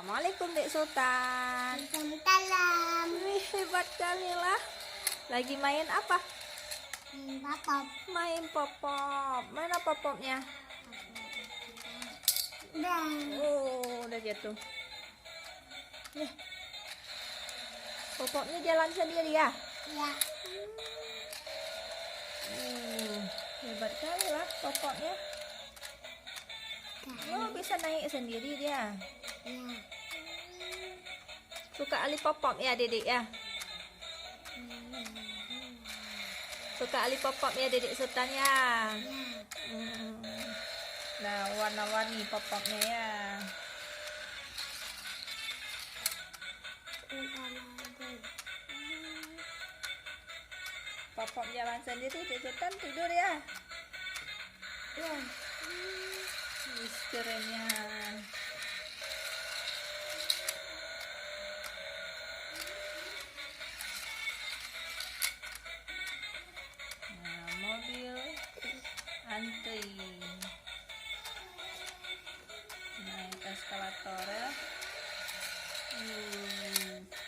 Assalamualaikum Dek Sultan. Waalaikumsalam. Wih, hebat kali lah. Lagi main apa? Bapak. Main pop-pop. Mana pop-popnya? Dan Oh, udah jatuh. Nih. Pop-popnya jalan sendiri ya? ya, Hebat kali lah pop-popnya. Oh, bisa naik sendiri dia. ya, Suka ali pop-pop ya, Dedek ya? Suka ali pop-pop ya, Dedek Sultan ya? ya. Nah, warna-warni pop-popnya ya. Pop-pop jalan sendiri, Dedek Sultan tidur ya? Ya. Wih, kerennya. Nah, mobil antri. Naik eskalator ya.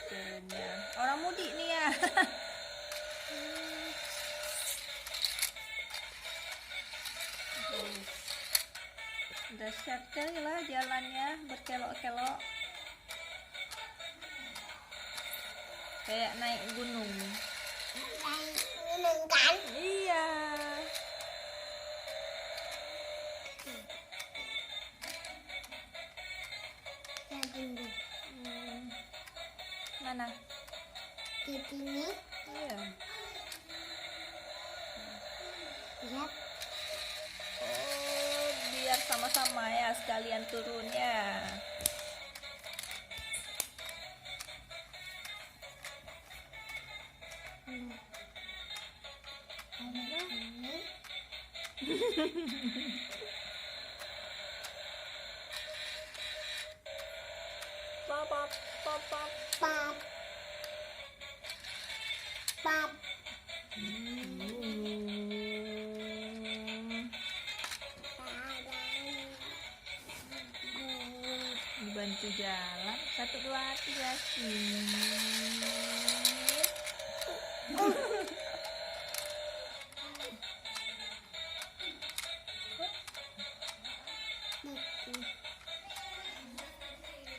Kerennya. Orang mudik nih ya. Dahsyat kali lah jalannya, berkelok-kelok kayak naik gunung. Minum kan? Iya. Ya, tunggu. Mana? Di sini. Iya. Ya. Oh, biar sama-sama ya sekalian turunnya. Pop pop pop pop. Pap. Pap. Dibantu jalan 1 2 3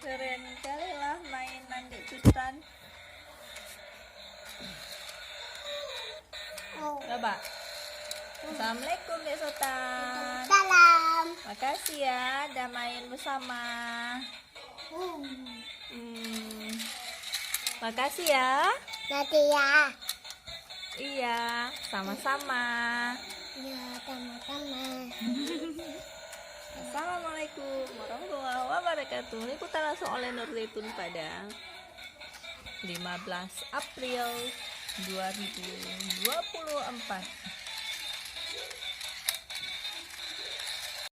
Keren kali lah mainan Dek Sultan. Oh. Coba. Assalamualaikum Dek Sultan. Salam. Makasih ya udah main bersama. Makasih ya. Nanti ya. Iya, sama-sama. Ya, sama-sama. Assalamualaikum warahmatullahi wabarakatuh. Liputan langsung oleh Nur Zaitun Padang 15 April 2024.